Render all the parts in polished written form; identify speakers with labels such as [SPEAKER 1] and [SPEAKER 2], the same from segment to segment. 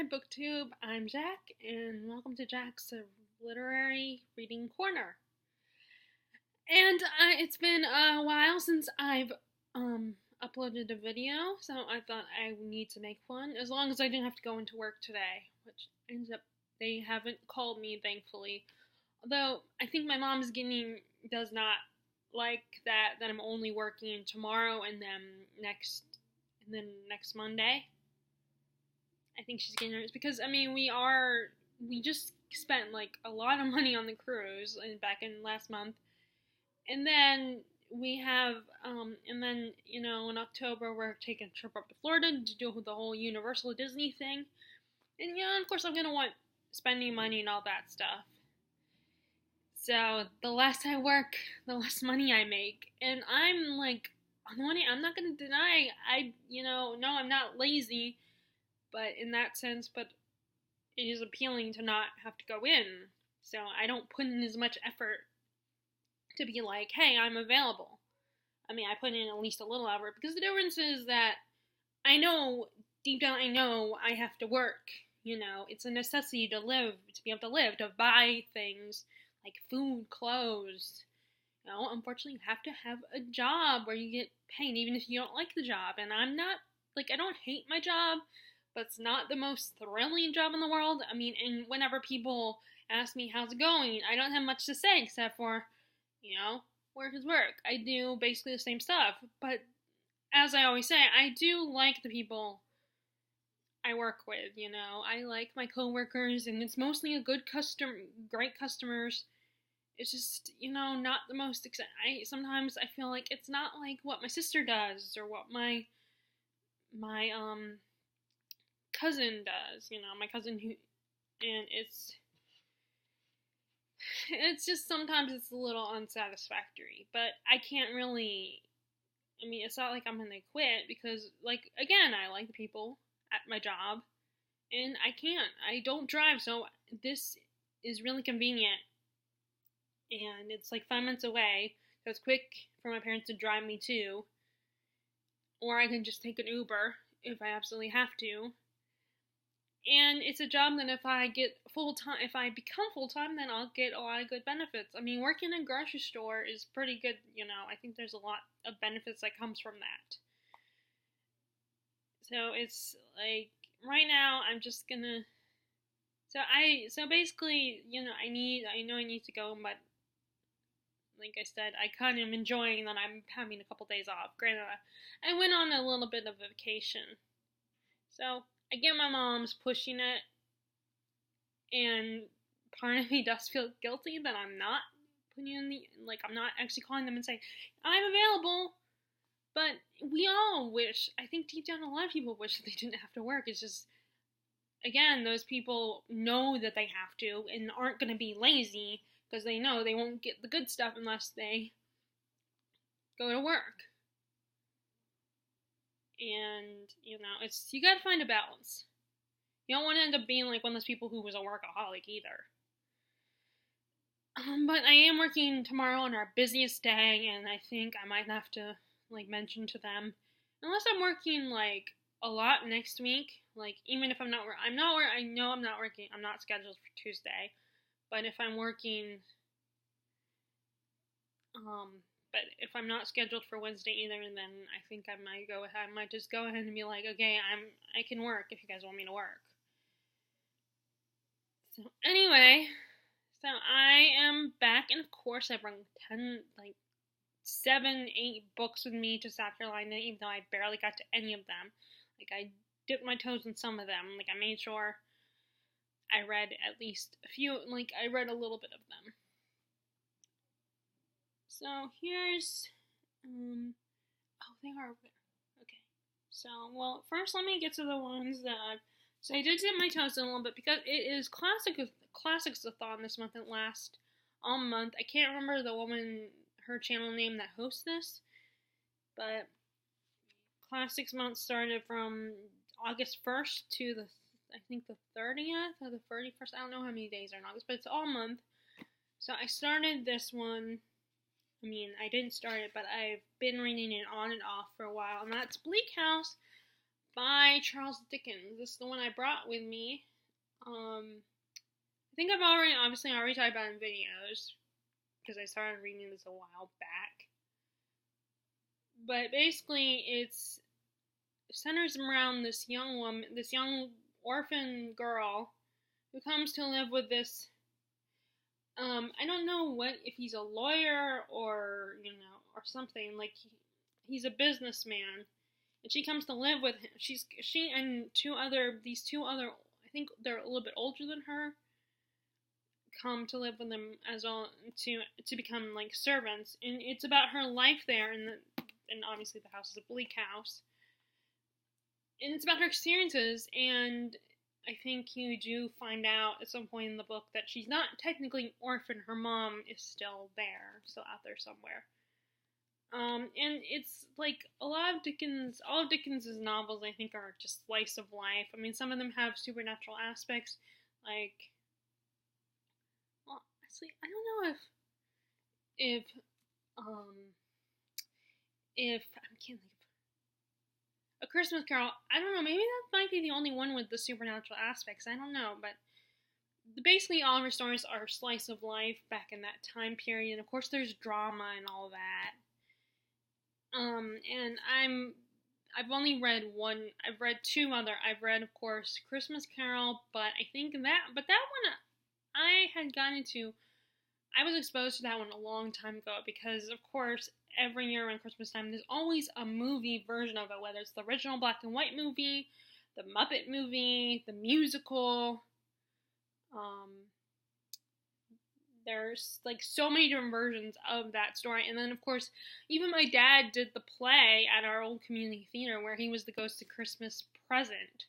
[SPEAKER 1] booktube. I'm Jack, and welcome to Jack's Literary Reading Corner. And it's been a while since I've uploaded a video, so I thought I would need to make one, as long as I didn't have to go into work today, which ends up they haven't called me, thankfully. Although I think my mom's does not like that I'm only working tomorrow and then next Monday. I think she's getting nervous because we just spent like a lot of money on the cruise back in last month, and then we have in October we're taking a trip up to Florida to do the whole Universal Disney thing, and of course I'm gonna want spending money and all that stuff. So the less I work, the less money I make, and I'm like, on the one hand, I'm not gonna deny no, I'm not lazy. But in that sense, but it is appealing to not have to go in. So I don't put in as much effort to be like, hey, I'm available. I put in at least a little effort, because the difference is that deep down I know I have to work. It's a necessity to live, to be able to live, to buy things like food, clothes. Unfortunately, you have to have a job where you get paid, even if you don't like the job. And I don't hate my job, but it's not the most thrilling job in the world. And whenever people ask me how's it going, I don't have much to say except for, work is work. I do basically the same stuff. But as I always say, I do like the people I work with. I like my coworkers, and it's mostly great customers. It's just, not the most sometimes I feel like it's not like what my sister does or what my cousin does, my cousin and it's just sometimes it's a little unsatisfactory, but I can't really, it's not like I'm gonna quit because, again, I like the people at my job, and I don't drive, so this is really convenient, and it's like 5 minutes away, so it's quick for my parents to drive me to, or I can just take an Uber if I absolutely have to. And it's a job that if I become full-time, then I'll get a lot of good benefits. Working in a grocery store is pretty good, I think there's a lot of benefits that comes from that. So it's like, right now, I'm just gonna, so basically, I know I need to go, but like I said, I kind of am enjoying that I'm having a couple days off. Granted, I went on a little bit of a vacation, so I get my mom's pushing it, and part of me does feel guilty that I'm not I'm not actually calling them and saying, I'm available, but we all wish, I think deep down a lot of people wish that they didn't have to work. It's just, again, those people know that they have to and aren't going to be lazy because they know they won't get the good stuff unless they go to work. And, you gotta find a balance. You don't want to end up being like one of those people who was a workaholic either. But I am working tomorrow on our busiest day, and I think I might have to, mention to them, unless I'm working, a lot next week, even if I'm not working, I'm not scheduled for Tuesday, but if I'm working, but if I'm not scheduled for Wednesday either, then I think I might just go ahead and be like, okay, I can work if you guys want me to work. So anyway, I am back, and of course I brought 7, 8 books with me to South Carolina, even though I barely got to any of them. I dipped my toes in some of them. I made sure I read at least a few, I read a little bit of them. So here's, they are over there. Okay. So, well, first let me get to the ones that I did dip my toes in a little bit because it is Classics-a-thon this month and last all month. I can't remember the woman, her channel name that hosts this, but Classics month started from August 1st to I think the 30th or the 31st. I don't know how many days are in August, but it's all month. So I started this one. I didn't start it, but I've been reading it on and off for a while, and that's Bleak House by Charles Dickens. This is the one I brought with me. I think I've already talked about it in videos because I started reading this a while back. But basically, it centers around this young orphan girl who comes to live with this. I don't know if he's a lawyer or or something. Like he's a businessman, and she comes to live with him. She and these two other, I think they're a little bit older than her, come to live with them as well to become like servants, and it's about her life there, and obviously the house is a bleak house, and it's about her experiences. And I think you do find out at some point in the book that she's not technically an orphan. Her mom is still out there somewhere. And it's like all of Dickens's novels, I think, are just slice of life. I mean, some of them have supernatural aspects, like, well, actually, I don't know if I can't think of A Christmas Carol. I don't know. Maybe that might be the only one with the supernatural aspects. I don't know, but basically all of her stories are slice of life back in that time period. And of course, there's drama and all that. And I've only read one. I've read two other. I've read, of course, Christmas Carol, but that one I had gotten into. I was exposed to that one a long time ago because, of course, every year around Christmas time, there's always a movie version of it, whether it's the original black and white movie, the Muppet movie, the musical. There's like so many different versions of that story. And then, of course, even my dad did the play at our old community theater where he was the ghost of Christmas Present.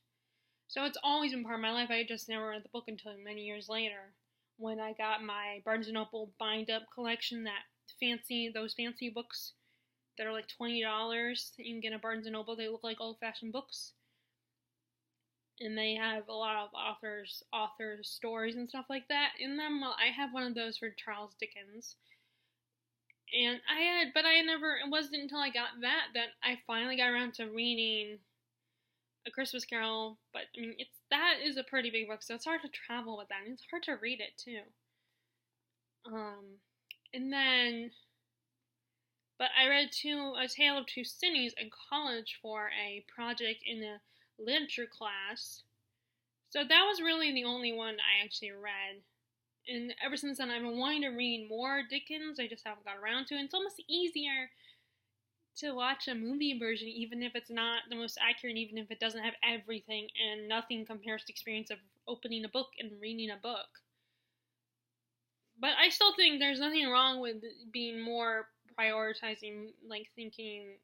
[SPEAKER 1] So it's always been part of my life. I just never read the book until many years later when I got my Barnes & Noble bind-up collection, those fancy books that are like $20 that you can get at Barnes & Noble. They look like old-fashioned books. And they have a lot of authors' stories and stuff like that in them. Well, I have one of those for Charles Dickens. And it wasn't until I got that I finally got around to reading A Christmas Carol. But, I mean, that is a pretty big book, so it's hard to travel with that, and it's hard to read it, too. But I read A Tale of Two Cities in college for a project in a literature class. So that was really the only one I actually read. And ever since then, I've been wanting to read more Dickens. I just haven't got around to it. It's almost easier to watch a movie version, even if it's not the most accurate, even if it doesn't have everything, and nothing compares to the experience of opening a book and reading a book. But I still think there's nothing wrong with being more prioritizing, like, thinking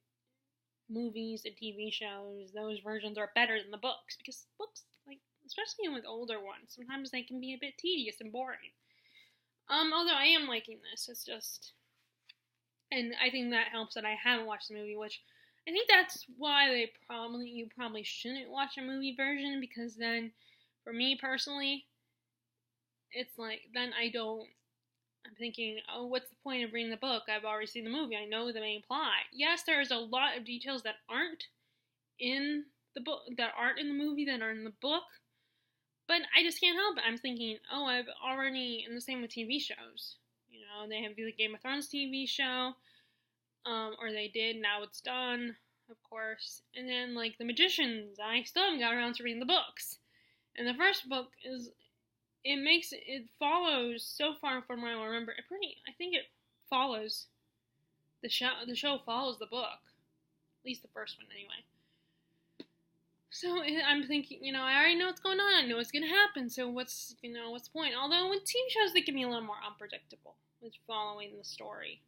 [SPEAKER 1] movies and TV shows, those versions are better than the books, because books, like, especially with older ones, sometimes they can be a bit tedious and boring. Although I am liking this, it's just, and I think that helps that I haven't watched the movie, which I think that's why you probably shouldn't watch a movie version, because then, for me personally, it's like, then I'm thinking, oh, what's the point of reading the book? I've already seen the movie. I know the main plot. Yes, there's a lot of details that aren't in the book, that aren't in the movie, that are in the book. But I just can't help it. I'm thinking, oh, I've already, and the same with TV shows. They have the Game of Thrones TV show, or they did, now it's done, of course. And then, like, The Magicians, I still haven't got around to reading the books. And the first book it follows, so far from what I remember, I think it follows, the show follows the book. At least the first one, anyway. So I'm thinking, I already know what's going on. I know what's going to happen. So what's the point? Although with TV shows, they can be a little more unpredictable with following the story.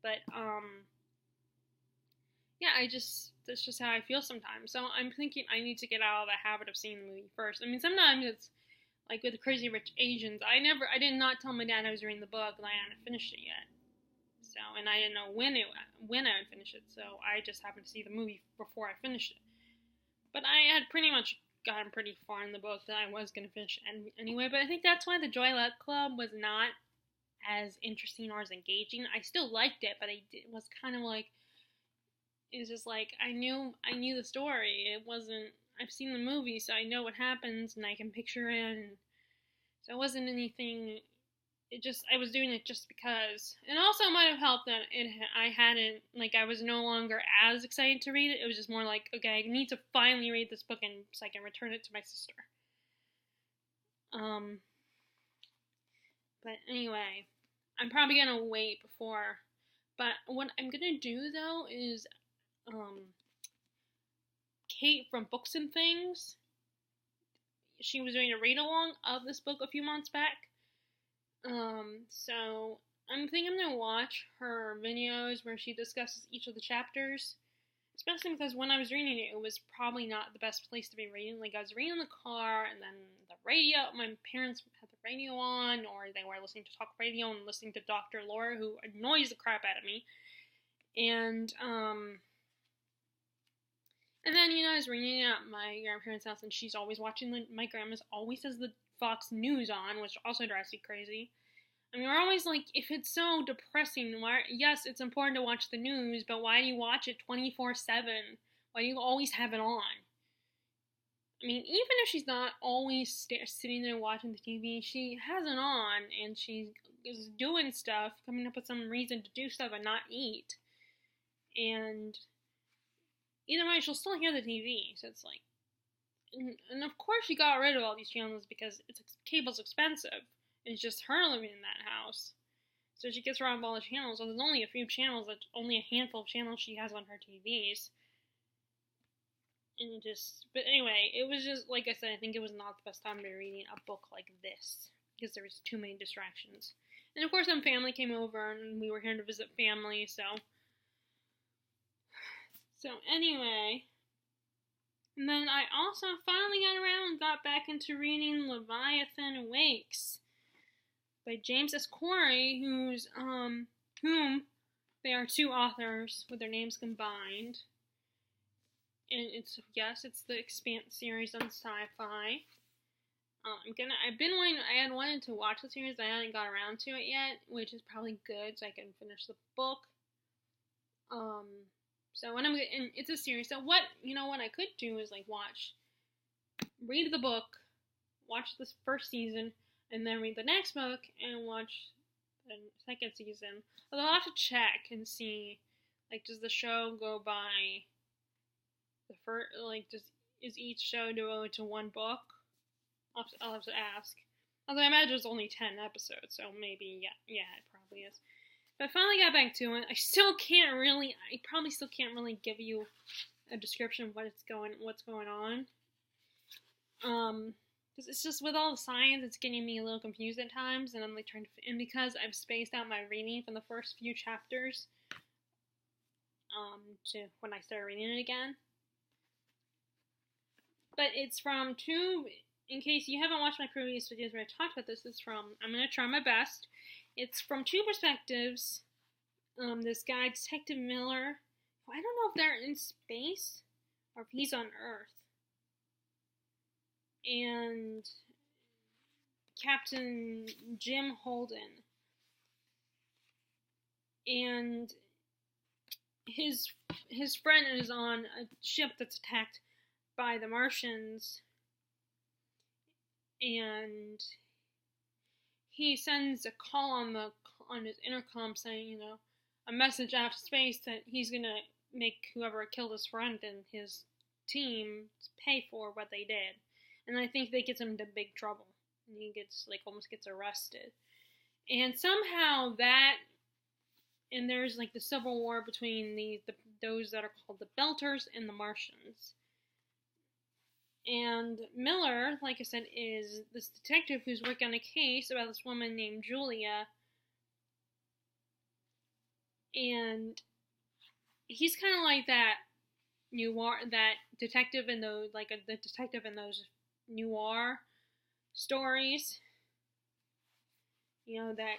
[SPEAKER 1] But, yeah, that's just how I feel sometimes. So I'm thinking I need to get out of the habit of seeing the movie first. I mean, sometimes it's, like with Crazy Rich Asians, I did not tell my dad I was reading the book, and I hadn't finished it yet. So, and I didn't know when I would finish it, so I just happened to see the movie before I finished it. But I had pretty much gotten pretty far in the book that I was going to finish it anyway, but I think that's why the Joy Luck Club was not as interesting or as engaging. I still liked it, but it was kind of like, it's just like I knew the story. It wasn't. I've seen the movie, so I know what happens, and I can picture it. And so it wasn't anything. It just I was doing it just because, and also might have helped that I hadn't like I was no longer as excited to read it. It was just more like, okay, I need to finally read this book, and so I can return it to my sister. But anyway, I'm probably gonna wait before. But what I'm gonna do though is, Kate from Books and Things. She was doing a read along of this book a few months back. So I'm thinking I'm gonna watch her videos where she discusses each of the chapters. Especially because when I was reading it, it was probably not the best place to be reading. Like, I was reading in the car, and then the radio, my parents had the radio on, or they were listening to talk radio and listening to Dr. Laura, who annoys the crap out of me. And then, I was reading at my grandparents' house, and she's always watching my grandma's always has the Fox News on, which also drives me crazy. I mean, we're always like, if it's so depressing, yes, it's important to watch the news, but why do you watch it 24/7? Why do you always have it on? I mean, even if she's not always sitting there watching the TV, she has it on, and she is doing stuff, coming up with some reason to do stuff and not eat. And either way, she'll still hear the TV, so it's like, and of course she got rid of all these channels because cable's expensive. It's just her living in that house. So she gets rid of all the channels. So there's only a few channels, only a handful of channels she has on her TVs. But anyway, it was just, like I said, I think it was not the best time to be reading a book like this. Because there was too many distractions. And of course, some family came over, and we were here to visit family, so. So anyway. And then I also finally got around and got back into reading Leviathan Awakes by James S. Corey, whom they are two authors with their names combined. And it's the Expanse series on Sci-Fi. I had wanted to watch the series, I hadn't got around to it yet, which is probably good, so I can finish the book. So and it's a series. So what I could do is read the book, watch this first season, and then read the next book and watch the second season. Although I'll have to check and see, does the show go by the first, is each show devoted to one book? I'll have to ask. Although I imagine it's only 10 episodes, so maybe, yeah, it probably is. But I finally got back to it. I probably still can't really give you a description of what's going on. Because it's just, with all the science, it's getting me a little confused at times, and I'm and because I've spaced out my reading from the first few chapters, to when I started reading it again. But it's from in case you haven't watched my previous videos where I talked about this, I'm gonna try my best. It's from two perspectives. This guy, Detective Miller, I don't know if they're in space or if he's on Earth. And Captain Jim Holden. And his friend is on a ship that's attacked by the Martians. And he sends a call on his intercom saying, a message out to space that he's gonna make whoever killed his friend and his team pay for what they did. And I think that gets him into big trouble. And he almost gets arrested. And somehow and there's the civil war between those that are called the Belters and the Martians. And Miller, like I said, is this detective who's working on a case about this woman named Julia. And he's kind of like that detective in those, the detective in those noir stories. That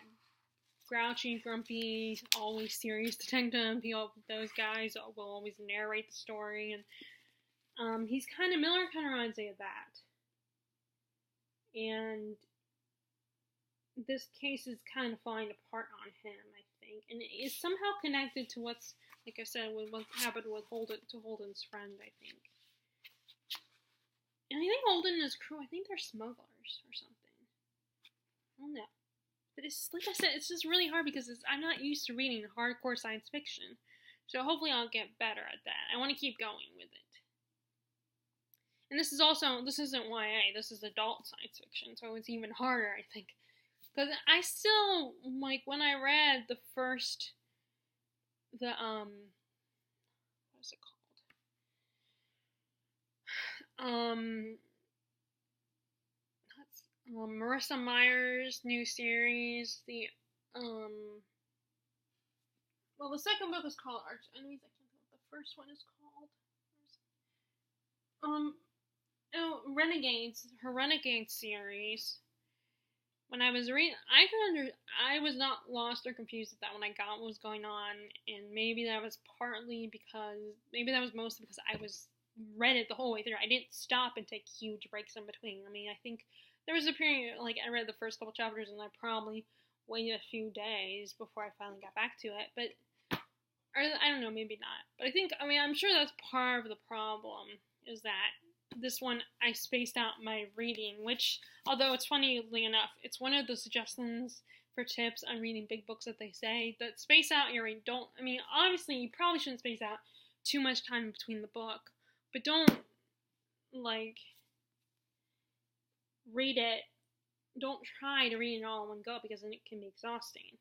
[SPEAKER 1] grouchy, grumpy, always serious detective. Those guys will always narrate the story, and Miller kind of reminds me of that. And this case is kind of falling apart on him, I think, and it is somehow connected to what's, like I said, with what happened with Holden's friend, I think. And I think Holden and his crew, I think they're smugglers or something. I don't know. But it's, like I said, it's just really hard because I'm not used to reading hardcore science fiction. So hopefully I'll get better at that. I want to keep going with it. And this isn't YA, this is adult science fiction, so it's even harder, I think. Because I still, like, when I read the first, what is it called? Marissa Meyer's new series, the second book is called Arch Enemies, I can't think what the first one is called. Renegades, her Renegade series. When I was reading, I was not lost or confused at that when I got what was going on, and maybe that was mostly because I read it the whole way through. I didn't stop and take huge breaks in between. I mean, I think there was a period, like, I read the first couple chapters and I probably waited a few days before I finally got back to it, or I don't know, maybe not. But I'm sure that's part of the problem, is that this one, I spaced out my reading, which, although it's funnily enough, it's one of the suggestions for tips on reading big books that they say, that space out your reading. Obviously, you probably shouldn't space out too much time between the book, but don't, like, don't try to read it all in one go, because then it can be exhausting.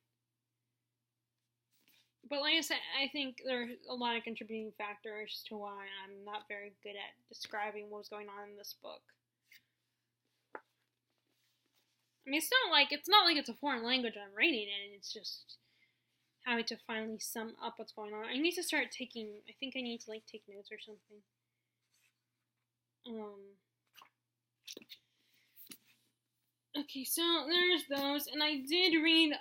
[SPEAKER 1] But like I said, I think there are a lot of contributing factors to why I'm not very good at describing what was going on in this book. I mean, it's not like it's a foreign language I'm reading in, it's just having to finally sum up what's going on. I need to start I think I need to, like, take notes or something. Okay, so there's those, and I did read,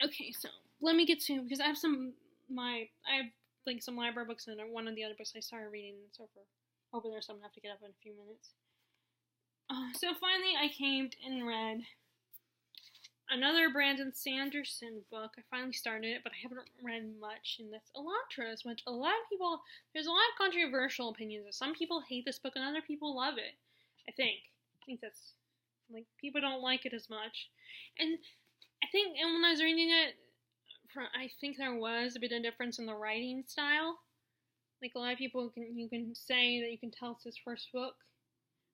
[SPEAKER 1] okay, so let me get to, because I have some library books, and one of the other books I started reading, and so over there, so I'm going to have to get up in a few minutes. So finally I came and read another Brandon Sanderson book. I finally started it, but I haven't read much, and that's Elantris, which there's a lot of controversial opinions. Some people hate this book, and other people love it, I think that's, like, people don't like it as much. And when I was reading it, I think there was a bit of difference in the writing style. Like, a lot of people you can say that you can tell it's his first book.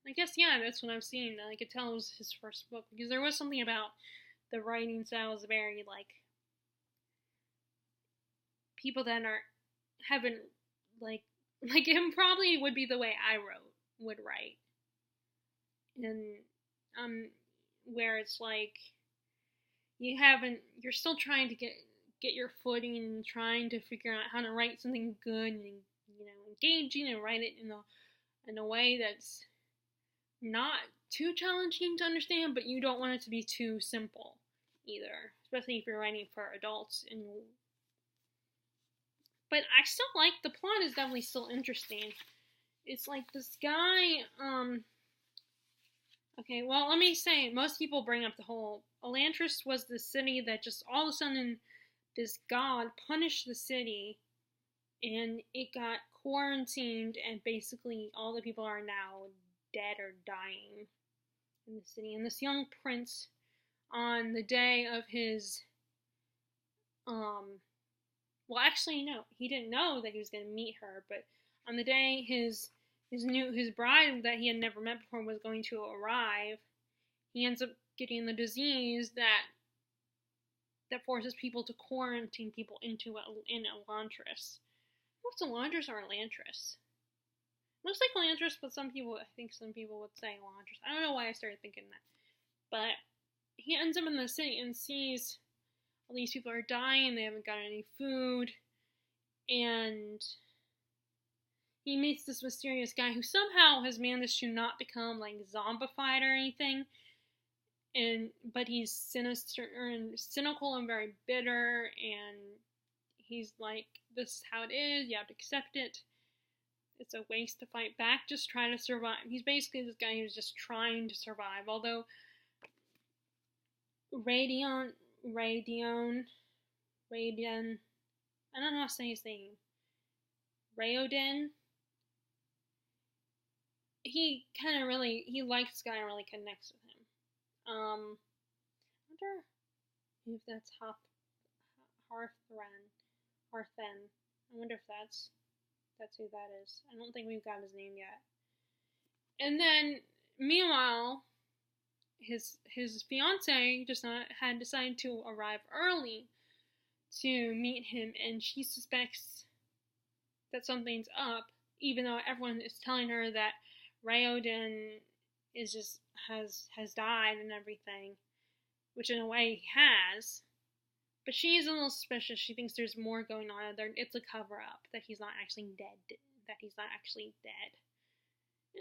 [SPEAKER 1] I guess, yeah, that's what I've seen. I could tell it was his first book, because there was something about the writing style is very, like, people that haven't, like him probably would be the way I would write. And, where it's like, you're still trying to get your footing and trying to figure out how to write something good and, engaging, and write it in a way that's not too challenging to understand, but you don't want it to be too simple either, especially if you're writing for adults. But I still like, the plot is definitely still interesting. It's like this guy, okay, well, let me say, most people bring up the whole, Elantris was the city that just all of a sudden, this god punished the city, and it got quarantined, and basically all the people are now dead or dying in the city. And this young prince, on the day of his, actually, no, he didn't know that he was going to meet her, but on the day his bride that he had never met before was going to arrive, he ends up getting the disease that forces people to quarantine people in Elantris. What's Elantris or Elantris? Looks like Elantris, but I think some people would say Elantris. I don't know why I started thinking that. But he ends up in the city and sees all these people are dying, they haven't got any food, and he meets this mysterious guy who somehow has managed to not become, like, zombified or anything, but he's sinister and cynical and very bitter, and he's like, this is how it is, you have to accept it. It's a waste to fight back, just try to survive. He's basically this guy who's just trying to survive, although Radion, Raiden. I don't know how to say his name. Raoden. He likes this guy and really connects with him. I wonder if that's Harthen. I wonder if that's who that is. I don't think we've got his name yet. And then, meanwhile, his fiance had decided to arrive early to meet him, and she suspects that something's up, even though everyone is telling her that Raoden has died and everything, which in a way he has. But she's a little suspicious. She thinks there's more going on there. It's a cover-up, that he's not actually dead.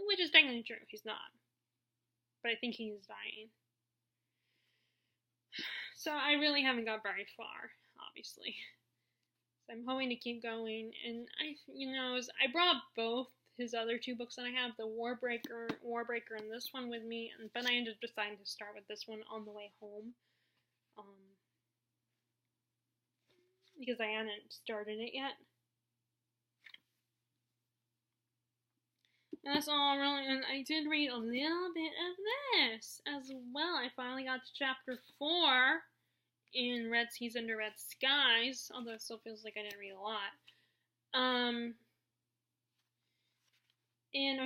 [SPEAKER 1] Which is technically true. He's not. But I think he is dying. So I really haven't got very far, obviously. So I'm hoping to keep going. And I brought both his other two books that I have, the Warbreaker, and this one with me. But I ended up deciding to start with this one on the way home. Because I hadn't started it yet. And that's all really, and I did read a little bit of this as well. I finally got to chapter 4 in Red Seas Under Red Skies, although it still feels like I didn't read a lot. And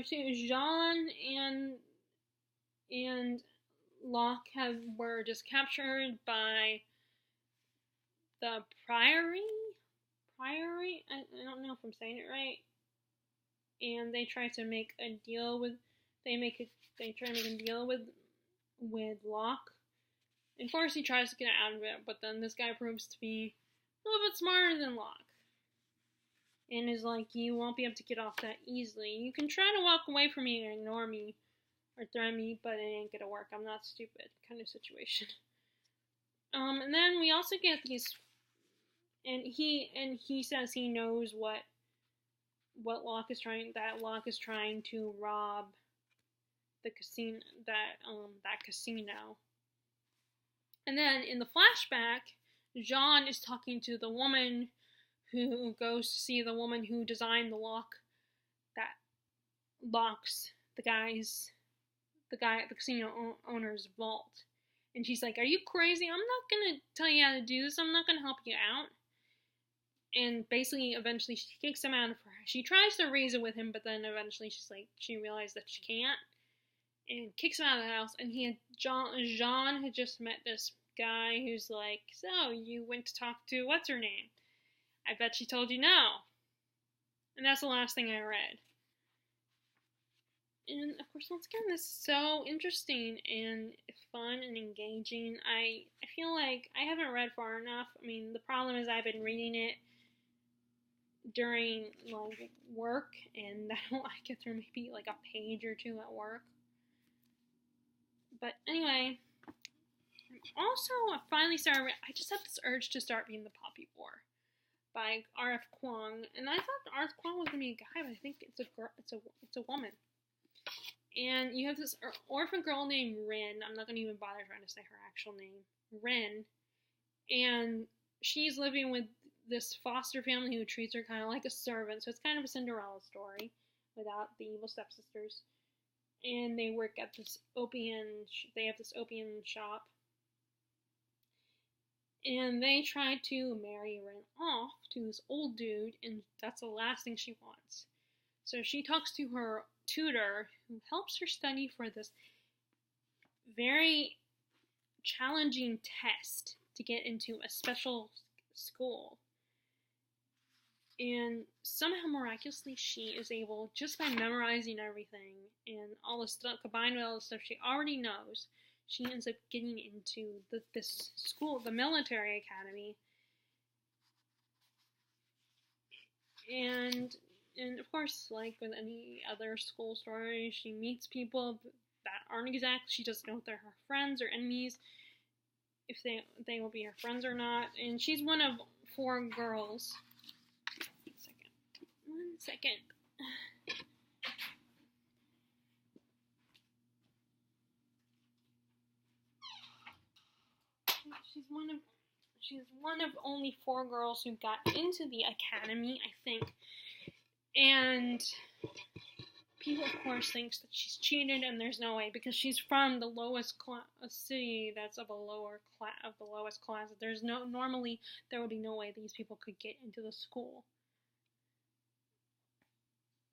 [SPEAKER 1] Jean and Locke were just captured by the Priory? I don't know if I'm saying it right. And they try to make a deal with, with Locke. And of course he tries to get out of it, but then this guy proves to be a little bit smarter than Locke. And is like, you won't be able to get off that easily. You can try to walk away from me and ignore me or threaten me, but it ain't gonna work. I'm not stupid kind of situation. And then we also get these, and he says he knows what Locke is trying to rob the casino, that casino. And then in the flashback, Jean is talking to the woman who goes to see the woman who designed the lock that locks the guy at the casino owner's vault. And she's like, "Are you crazy? I'm not gonna tell you how to do this. I'm not gonna help you out." And basically, eventually, she kicks him out of her. She tries to reason with him, but then eventually, she realized that she can't, and kicks him out of the house. And Jean had just met this guy who's like, "So you went to talk to what's her name? I bet she told you no." And that's the last thing I read. And of course, once again, this is so interesting and fun and engaging. I feel like I haven't read far enough. I mean, the problem is I've been reading it during work, and I get through maybe like a page or two at work. But anyway, I finally started. I just have this urge to start reading The Poppy War by R.F. Kuang, and I thought R.F. Kuang was gonna be a guy, but I think it's a girl. It's a woman. And you have this orphan girl named Rin. I'm not gonna even bother trying to say her actual name, Rin, and she's living with this foster family who treats her kind of like a servant. So it's kind of a Cinderella story without the evil stepsisters. And they work at this they have this opium shop. And they try to marry Rin off to this old dude, and that's the last thing she wants. So she talks to her tutor, who helps her study for this very challenging test to get into a special school. And somehow, miraculously, she is able, just by memorizing everything and all the stuff, combined with all the stuff she already knows, she ends up getting into this school, the military academy. And of course, like with any other school story, she meets people that aren't exactly, she doesn't know if they're her friends or enemies, if they will be her friends or not. And she's one of 4 girls. One second. she's one of only 4 girls who got into the academy, I think. And people, of course, thinks that she's cheated, and there's no way, because she's from the lowest a city that's of a lower class, of the lowest class. Normally there would be no way these people could get into the school.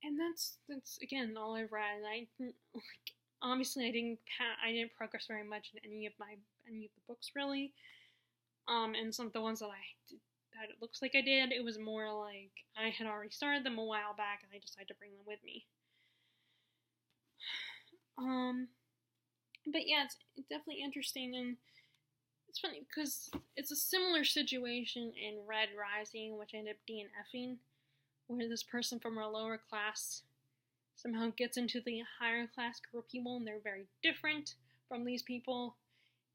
[SPEAKER 1] And that's again all I've read. Obviously I didn't progress very much in any of the books really. And some of the ones that it looks like I did, it was more like I had already started them a while back, and I decided to bring them with me. But yeah, it's definitely interesting, and it's funny because it's a similar situation in Red Rising, which ended up DNFing, where this person from a lower class somehow gets into the higher class group of people, and they're very different from these people.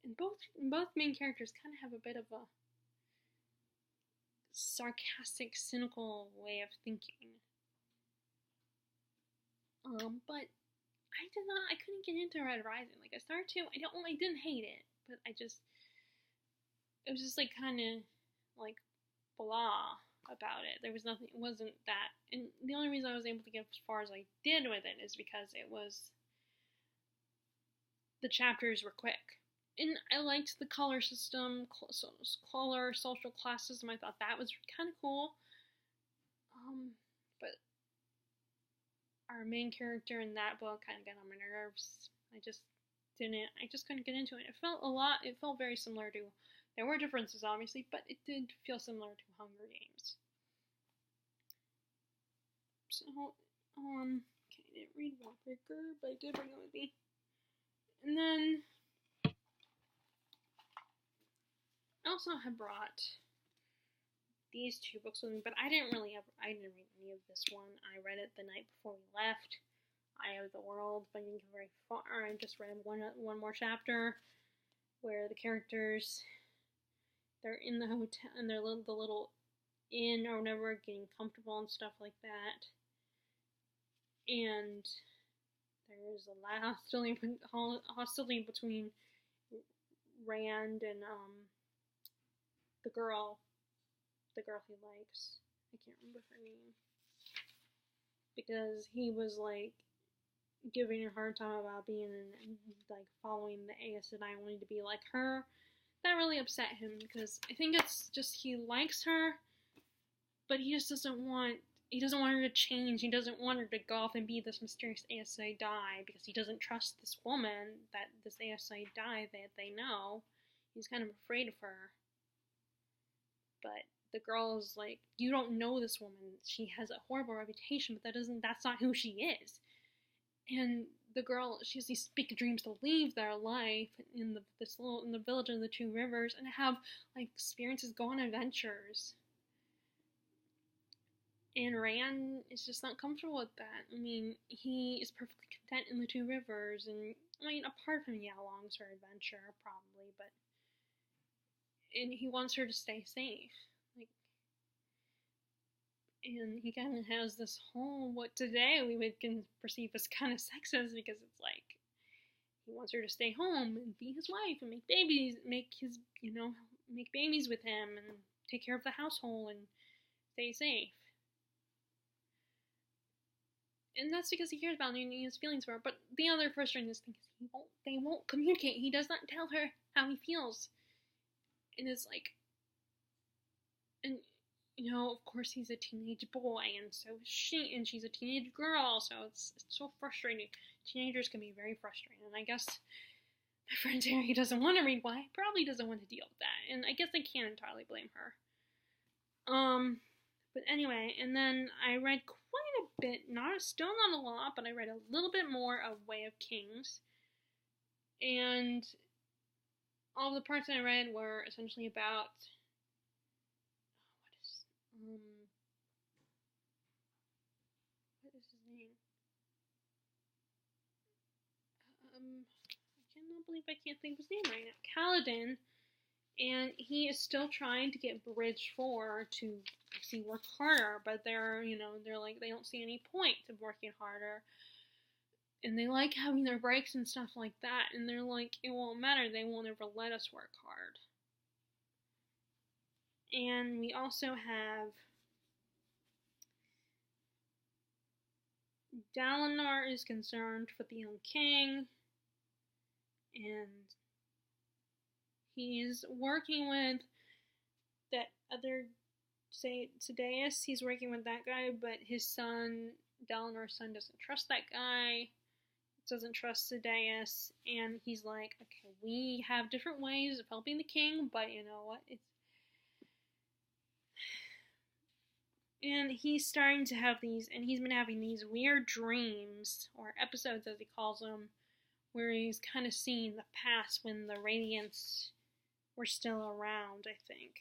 [SPEAKER 1] And both main characters kind of have a bit of a sarcastic, cynical way of thinking. But I couldn't get into Red Rising. Like, I started to, I didn't hate it, but it was just like kind of like blah about it. There was nothing, it wasn't that, and the only reason I was able to get as far as I did with it is because the chapters were quick. And I liked the color system, color, social class system. I thought that was kind of cool. But our main character in that book kind of got on my nerves. I just couldn't get into it. It felt very similar to, there were differences obviously, but it did feel similar to Hunger Games. So, okay, I didn't read Wallbreaker, but I did bring it with me. And then I also have brought these 2 books with me, but I didn't read any of this one. I read it the night before we left. Eye of the World, but I didn't get very far. I just read one more chapter where the characters, they're in the hotel, and they're the little inn or whatever, getting comfortable and stuff like that. And there's a lot of hostility between Rand and the girl he likes. I can't remember her name. Because he was like giving her a hard time about being like following the Aes Sedai, wanting to be like her. That really upset him, because I think it's just he likes her, but he just doesn't want her to change. He doesn't want her to go off and be this mysterious Aes Sedai, because he doesn't trust this woman, this Aes Sedai that they know. He's kind of afraid of her. But the girl is like, you don't know this woman. She has a horrible reputation, but that's not who she is. And the girl, she has these big dreams to leave their life in the village of the 2 rivers and have like experiences, go on adventures. And Rand is just not comfortable with that. I mean, he is perfectly content in the 2 rivers, and I mean, a part of him, longs for adventure, probably, and he wants her to stay safe. And he kind of has this whole, what today we would perceive as kind of sexist, because it's like, he wants her to stay home and be his wife and make babies with him and take care of the household and stay safe. And that's because he cares about her and he has feelings for her. But the other frustrating thing is they won't communicate. He does not tell her how he feels. And it's like, and of course he's a teenage boy, and so is she, and she's a teenage girl, so it's so frustrating. Teenagers can be very frustrating, and I guess my friend Terry doesn't want to read why. Probably doesn't want to deal with that, and I guess I can't entirely blame her. But anyway, and then I read quite a bit, still not a lot, but I read a little bit more of Way of Kings, and all the parts that I read were essentially about what is his name? I cannot believe I can't think of his name right now. Kaladin, and he is still trying to get Bridge 4 to work harder, but they're like, they don't see any point of working harder, and they like having their breaks and stuff like that, and they're like, it won't matter, they won't ever let us work hard. And we also have Dalinar is concerned for the young king, and he's working with that other, say, Sadeas. He's working with that guy, but his son, Dalinar's son, doesn't trust that guy, doesn't trust Sadeas, and he's like, okay, we have different ways of helping the king, but you know what? And he's starting to have these, and he's been having these weird dreams, or episodes as he calls them, where he's kind of seeing the past when the Radiants were still around, I think.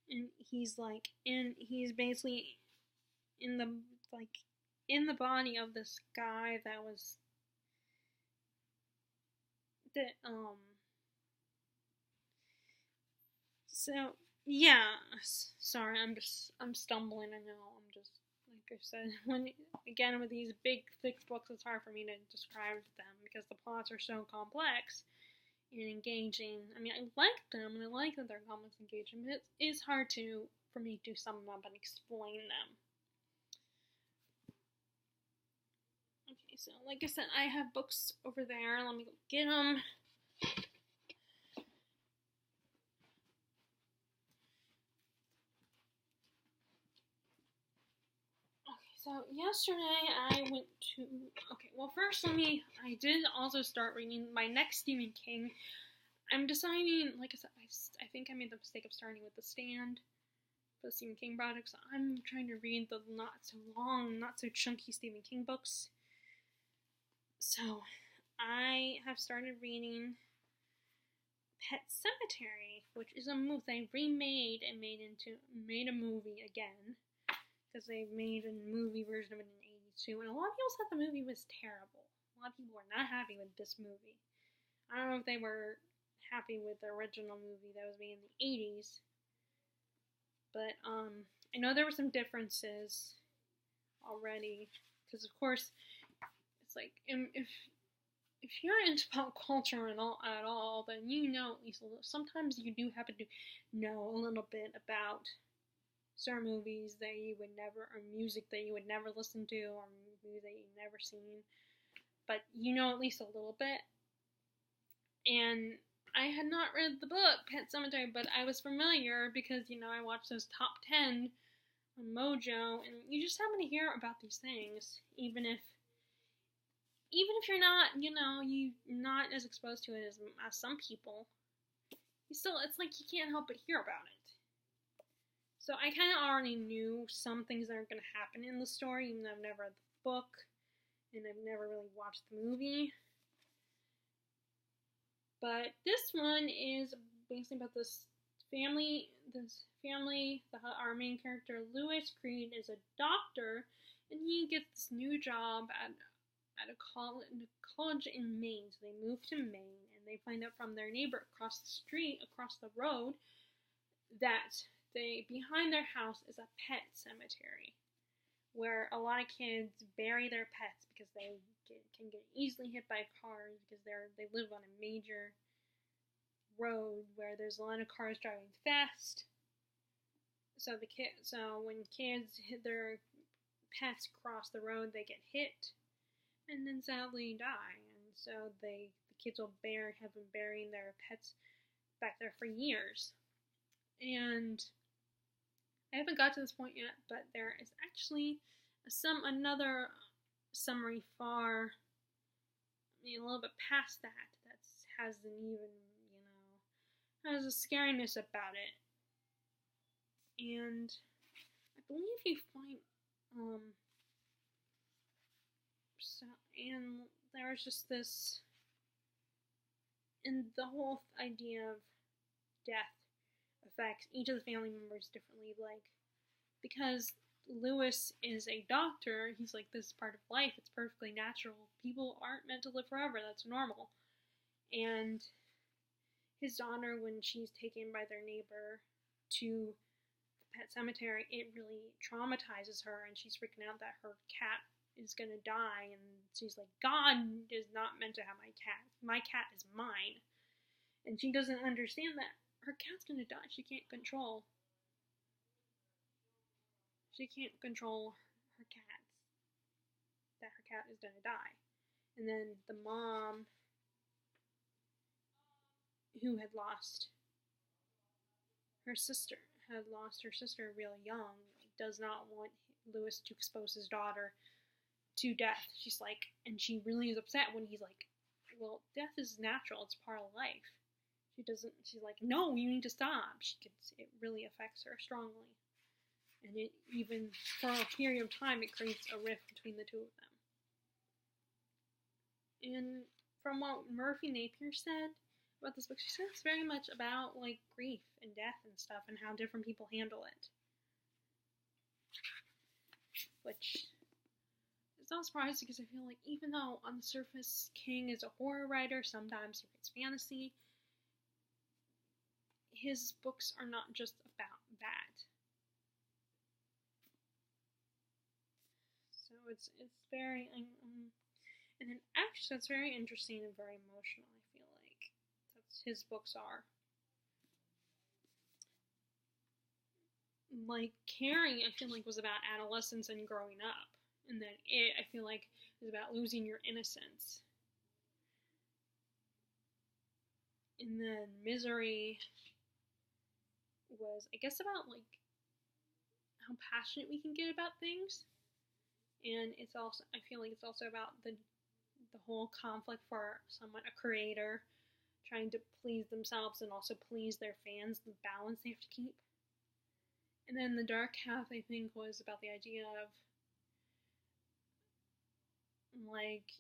[SPEAKER 1] And he's basically in the body of this guy that was so yeah, sorry, I'm stumbling. I know, I'm just, like I said, again with these big thick books, it's hard for me to describe them because the plots are so complex and engaging. I mean, I like them and I like that they're complex and engaging, but it is hard for me to sum them up and explain them. Okay, so like I said, I have books over there. Let me go get them. So yesterday I went to, well first I did also start reading my next Stephen King. I'm deciding, like I said, I think I made the mistake of starting with The Stand for the Stephen King project, so I'm trying to read the not so long, not so chunky Stephen King books. So I have started reading Pet Sematary, which is a movie they remade and made a movie again. Because they made a movie version of it in '82, and a lot of people said the movie was terrible. A lot of people were not happy with this movie. I don't know if they were happy with the original movie that was made in the '80s, but I know there were some differences already. Because of course, it's like if you're into pop culture at all, then you know at least a little. Sometimes you do happen to know a little bit about certain movies that you would never, or music that you would never listen to, or movies that you've never seen, but you know at least a little bit. And I had not read the book Pet Sematary, but I was familiar because I watched those top 10 on Mojo, and you just happen to hear about these things, even if you're not, you're not as exposed to it as some people. It's like you can't help but hear about it. So I kind of already knew some things that are going to happen in the story, even though I've never read the book, and I've never really watched the movie. But this one is basically about this family, our main character, Lewis Creed, is a doctor, and he gets this new job at a college in Maine. So they move to Maine, and they find out from their neighbor across the road, that behind their house is a pet cemetery where a lot of kids bury their pets because they can get easily hit by cars because they live on a major road where there's a lot of cars driving fast. So when kids hit their pets cross the road, they get hit and then sadly die. And so the kids have been burying their pets back there for years. And I haven't got to this point yet, but there is actually another summary a little bit past that has has a scariness about it. And I believe you find and there's just this, and the whole idea of death affects each of the family members differently, because Lewis is a doctor, he's like, this is part of life, it's perfectly natural, people aren't meant to live forever, that's normal. And his daughter, when she's taken by their neighbor to Pet Sematary, it really traumatizes her, and she's freaking out that her cat is gonna die, and she's like, God is not meant to have my cat is mine. And she doesn't understand that her cat's gonna die. She can't control her cats. That her cat is gonna die. And then the mom, who had lost her sister, really young, does not want Louis to expose his daughter to death. She's like, and she really is upset when he's like, well, death is natural, it's part of life. She's like, no, you need to stop. It really affects her strongly. And it even, for a period of time, it creates a rift between the two of them. And from what Murphy Napier said about this book, she said it's very much about, like, grief and death and stuff and how different people handle it. Which is not surprising because I feel like even though on the surface King is a horror writer, sometimes he writes fantasy, his books are not just about that. So it's very, and then actually it's very interesting and very emotional, I feel like. That's his books are. Like, Carrie, I feel like, was about adolescence and growing up. And then It, I feel like, is about losing your innocence. And then Misery was, I guess, about, like, how passionate we can get about things. And it's also, I feel like it's also about the whole conflict for someone, a creator, trying to please themselves and also please their fans, the balance they have to keep. And then The Dark Half, I think, was about the idea of, like,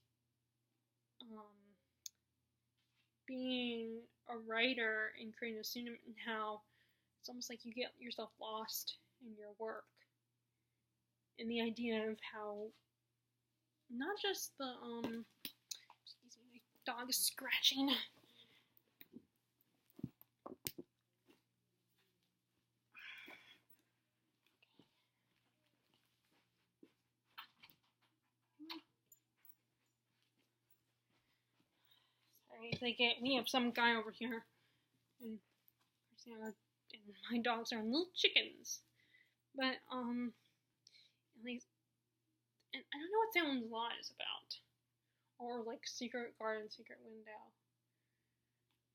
[SPEAKER 1] being a writer and creating a pseudonym, and how it's almost like you get yourself lost in your work. And the idea of how, not just the, excuse me, my dog is scratching. We have some guy over here, and my dogs are little chickens. But at least, and I don't know what Salem's Lot is about, or like Secret Garden, Secret Window.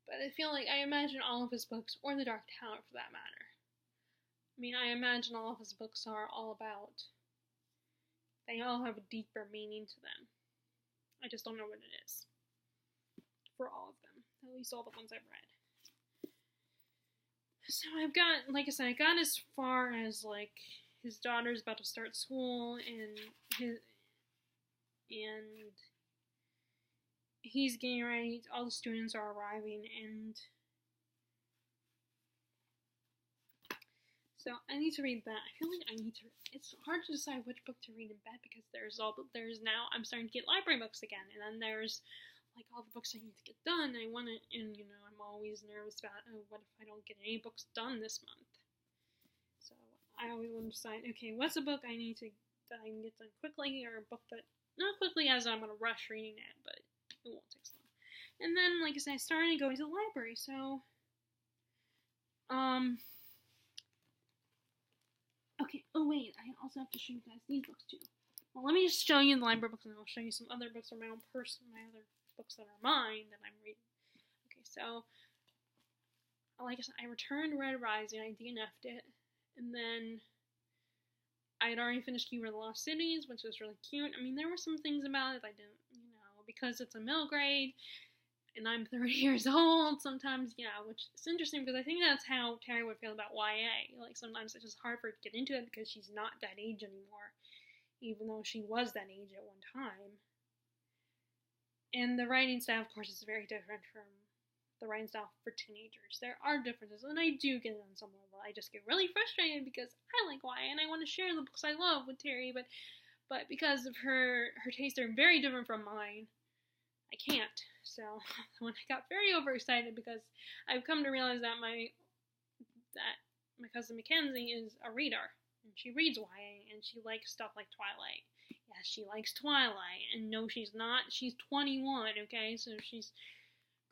[SPEAKER 1] But I feel like I imagine all of his books, or The Dark Tower for that matter. I mean, I imagine all of his books are all about. They all have a deeper meaning to them. I just don't know what it is. For all of them. At least all the ones I've read. So I've got, like I said, I got as far as, like, his daughter's about to start school, and he's getting ready, all the students are arriving, and so I need to read that. I feel like it's hard to decide which book to read in bed, because there's now, I'm starting to get library books again, and then there's, like, all the books I need to get done. And I'm always nervous about, what if I don't get any books done this month? So I always want to decide, okay, what's a book that I can get done quickly, or a book that, not quickly as I'm going to rush reading it, but it won't take so long. And then, like I said, I started going to the library, so, okay, oh wait, I also have to show you guys these books too. Well, let me just show you the library books, and then I'll show you some other books of my own my other books that are mine that I'm reading. Okay, so, like I said, I returned Red Rising, I DNF'd it, and then I had already finished Keeper of the Lost Cities, which was really cute. I mean, there were some things about it I didn't, because it's a middle grade, and I'm 30 years old, sometimes, which is interesting, because I think that's how Terry would feel about YA. Like, sometimes it's just hard for her to get into it, because she's not that age anymore, even though she was that age at one time. And the writing style, of course, is very different from the writing style for teenagers. There are differences, and I do get it on some level. I just get really frustrated because I like YA, and I want to share the books I love with Terry, but because of her tastes are very different from mine, I can't. So when I got very overexcited, because I've come to realize that my cousin Mackenzie is a reader, and she reads YA, and she likes stuff like Twilight. Yes, she likes Twilight, and no, she's not. She's 21, okay, so she's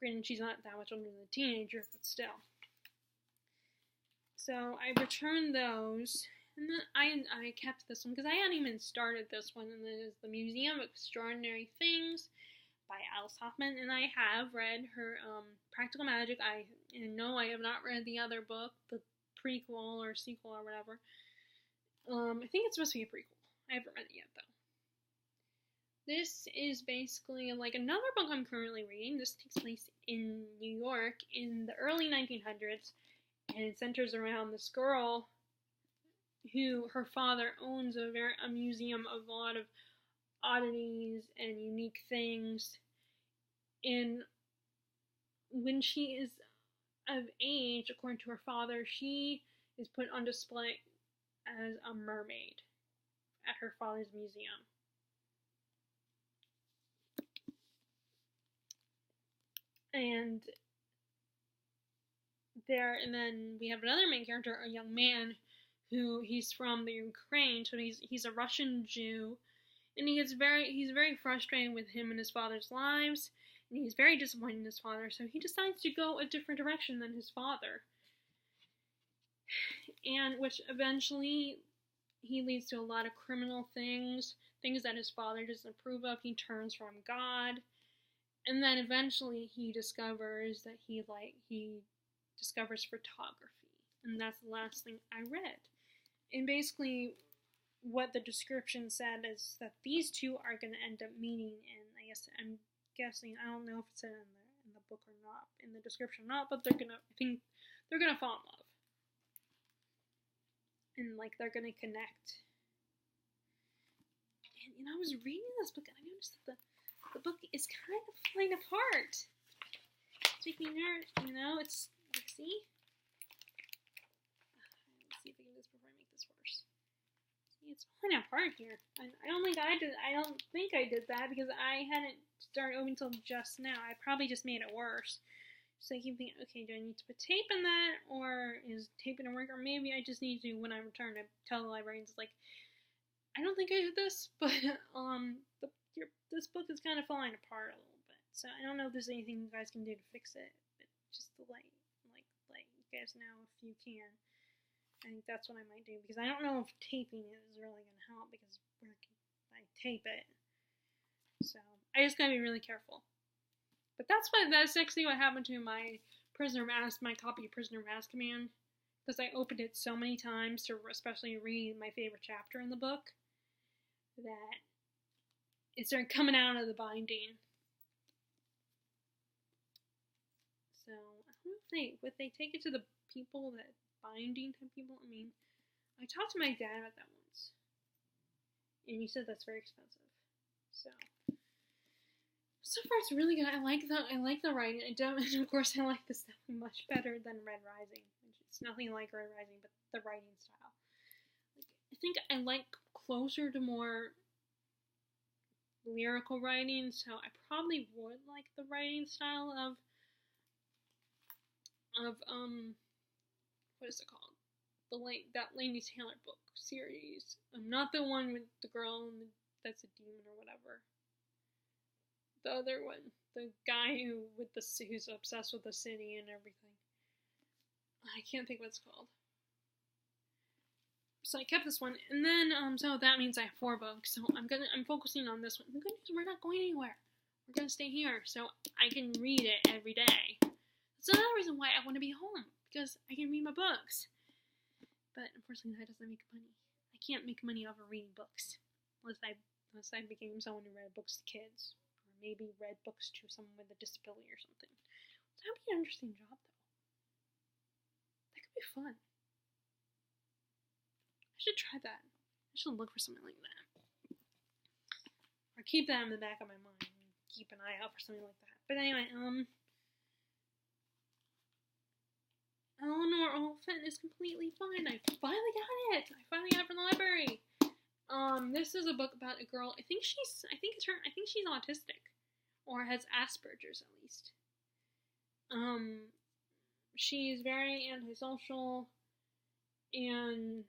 [SPEAKER 1] Granted, she's not that much older than a teenager, but still. So I returned those, and then I kept this one because I hadn't even started this one, and it is The Museum of Extraordinary Things by Alice Hoffman, and I have read her Practical Magic. I have not read the other book, the prequel or sequel or whatever. I think it's supposed to be a prequel. I haven't read it yet, though. This is basically like another book I'm currently reading. This takes place in New York in the early 1900s, and it centers around this girl who her father owns a museum of a lot of oddities and unique things. And when she is of age, according to her father, she is put on display as a mermaid at her father's museum. And then we have another main character, a young man who he's from the Ukraine, so he's a Russian Jew, and he's very frustrated with him and his father's lives, and he's very disappointed in his father, so he decides to go a different direction than his father. And which eventually he leads to a lot of criminal things that his father doesn't approve of. He turns from God. And then eventually he discovers that he discovers photography. And that's the last thing I read. And basically what the description said is that these two are going to end up meeting, and I'm guessing, I don't know if it said in the book or not, in the description or not, but I think they're going to fall in love. And they're going to connect. And I was reading this book and I noticed that the book is kind of falling apart. Speaking of, it's, see? Let's see if I can do this before I make this worse. See, it's falling apart here. I don't think I did that because I hadn't started over until just now. I probably just made it worse. So I keep thinking, okay, do I need to put tape in that, or is tape gonna work? Or maybe I just need to, when I return, to tell the librarians, I don't think I did this, but this book is kind of falling apart a little bit. So I don't know if there's anything you guys can do to fix it, but just to let you guys know if you can. I think that's what I might do, because I don't know if taping is really going to help, because I tape it. So I just gotta be really careful. But that's actually what happened to my copy of Prisoner of Azkaban, because I opened it so many times to especially read my favorite chapter in the book that it started coming out of the binding. So I don't know if they take it to the people that binding type people. I mean, I talked to my dad about that once, and he said that's very expensive. So far it's really good. I like the writing. And of course I like this much better than Red Rising. It's nothing like Red Rising, but the writing style. I think I like closer to more lyrical writing, so I probably would like the writing style of what is it called? That Laini Taylor book series. Not the one with the girl that's a demon or whatever. The other one, the guy who's obsessed with the city and everything. I can't think what it's called. So I kept this one, and then so that means I have 4 books. So I'm focusing on this one. The good news, we're not going anywhere. We're gonna stay here, so I can read it every day. That's another reason why I want to be home, because I can read my books. But unfortunately, that doesn't make money. I can't make money off of reading books unless I became someone who read books to kids, or maybe read books to someone with a disability or something. That would be an interesting job, though. That could be fun. I should try that. I should look for something like that. Or keep that in the back of my mind. Keep an eye out for something like that. But anyway, Eleanor Oliphant is completely fine. I finally got it. I finally got it from the library. This is a book about a girl. I think she's autistic, or has Asperger's at least. She's very antisocial, and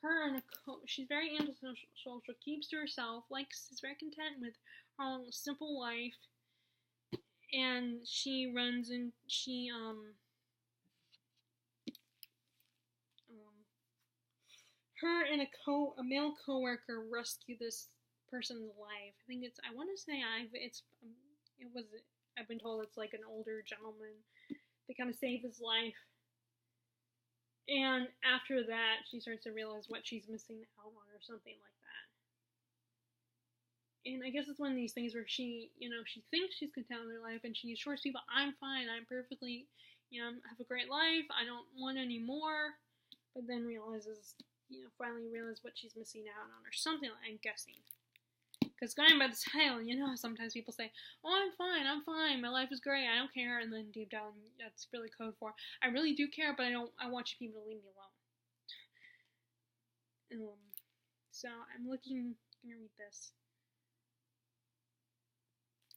[SPEAKER 1] her and she's very antisocial, keeps to herself, is very content with her own simple life, and she runs and her and a male coworker rescue this person's life. I think I want to say I've been told it's like an older gentleman. They kind of save his life. And after that, she starts to realize what she's missing out on or something like that. And I guess it's one of these things where she thinks she's content with her life, and she assures people, I'm fine, I'm perfectly, have a great life, I don't want any more, but then finally realizes what she's missing out on, or something, I'm guessing. Because going by the title, sometimes people say, oh, I'm fine, my life is great, I don't care, and then deep down, that's really code for, I really do care, but I want you people to leave me alone. So I'm gonna read this.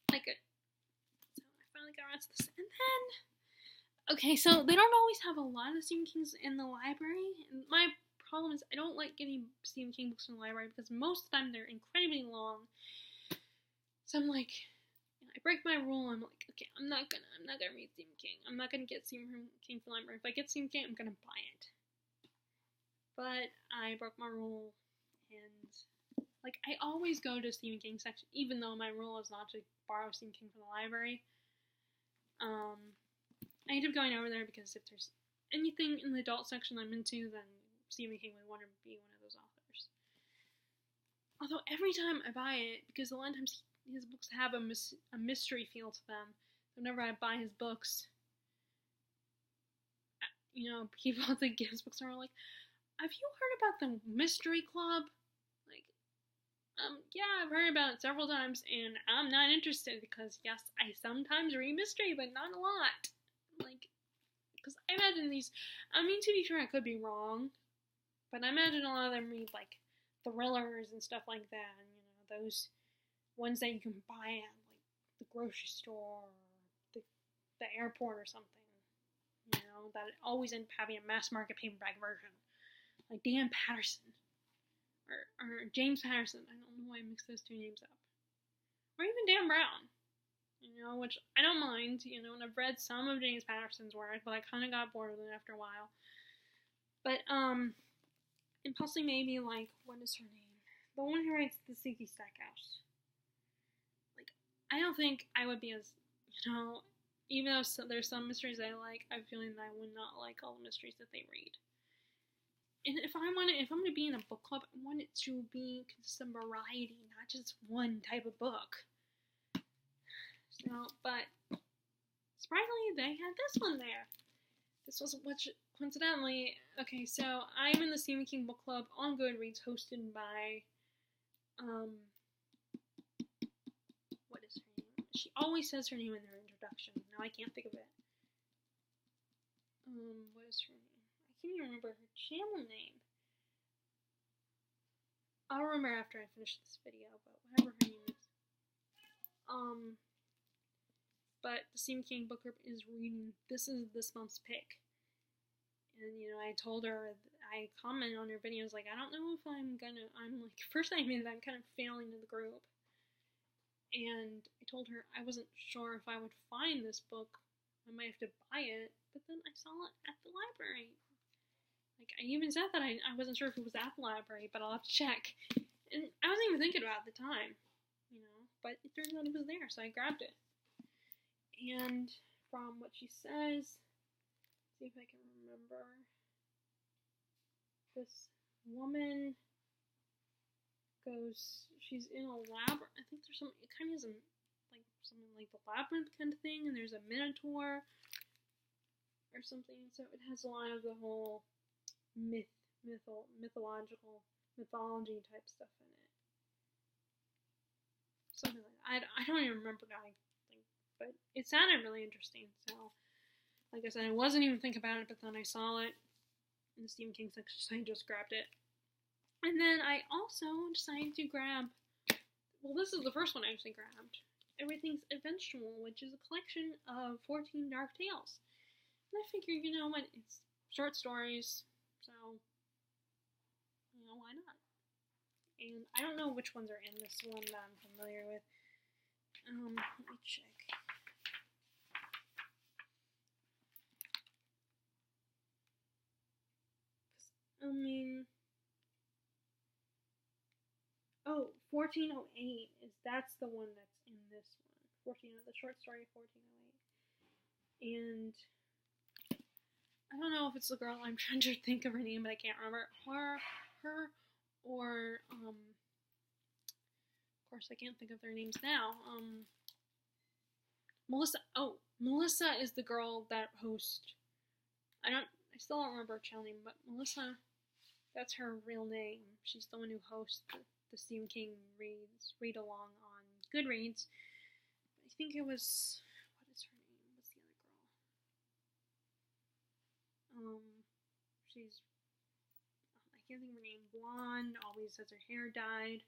[SPEAKER 1] So I finally got around to this, and then, okay, so they don't always have a lot of Stephen King's in the library, and my problem is I don't like getting Stephen King books in the library because most of the time they're incredibly long. So I'm like, I break my rule. I'm like, okay, I'm not gonna read Stephen King. I'm not gonna get Stephen King from the library. If I get Stephen King, I'm gonna buy it. But I broke my rule, and I always go to Stephen King section, even though my rule is not to borrow Stephen King from the library. I end up going over there because if there's anything in the adult section I'm into, then Stephen King would want to be one of those authors. Although every time I buy it, because a lot of times his books have a mystery feel to them, whenever I buy his books, people that get his books are like, have you heard about the Mystery Club? Yeah, I've heard about it several times, and I'm not interested because, yes, I sometimes read mystery, but not a lot. Because I imagine these, to be sure, I could be wrong, but I imagine a lot of them read, thrillers and stuff like that, and, those ones that you can buy at, the grocery store, or the airport or something, that always end up having a mass market paperback version, like Dan Patterson. Or James Patterson. I don't know why I mixed those two names up. Or even Dan Brown. Which I don't mind, and I've read some of James Patterson's work, but I kind of got bored with it after a while. But, and possibly maybe, what is her name? The one who writes The Seeky Stackhouse. I don't think I would be as, even though there's some mysteries I like, I have a feeling that I would not like all the mysteries that they read. And if I'm going to be in a book club, I want it to consist of variety, not just one type of book. So, but surprisingly, they had this one there. This was coincidentally, okay, so I'm in the Stephen King book club on Goodreads, hosted by, what is her name? She always says her name in her introduction. Now I can't think of it. What is her name? I can't even remember her channel name. I'll remember after I finish this video, but whatever her name is. But the Stephen King book group is reading, this is this month's pick. And, I told her, I commented on her videos, I don't know if first I admitted I'm kind of failing in the group. And I told her I wasn't sure if I would find this book. I might have to buy it, but then I saw it at the library. I even said that I wasn't sure if it was at the library, but I'll have to check. And I wasn't even thinking about it at the time, but it turns out it was there, so I grabbed it. And from what she says, see if I can remember. This woman she's in a lab, I think there's some, it kind of is something like the labyrinth kind of thing, and there's a minotaur or something, so it has a lot of the whole mythology type stuff in it. Something like that. I don't even remember now, but it sounded really interesting, so like I said, I wasn't even thinking about it, but then I saw it in the Stephen King section, so I just grabbed it. And then I also decided to grab, this is the first one I actually grabbed, Everything's Eventual, which is a collection of 14 dark tales. And I figured, it's short stories, so, why not? And I don't know which ones are in this one that I'm familiar with. Let me check. I mean, 1408 that's the one that's in this one. The short story 1408. And I don't know if it's the girl, I'm trying to think of her name, but I can't remember. Her, or, of course I can't think of their names now. Melissa. Oh, Melissa is the girl that hosts. I still don't remember her channel name, but Melissa, that's her real name. She's the one who hosts the Stephen King read along on Goodreads. I think it was, what is her name? What's the other girl? She's, I can't think of her name. Blonde, always has her hair dyed.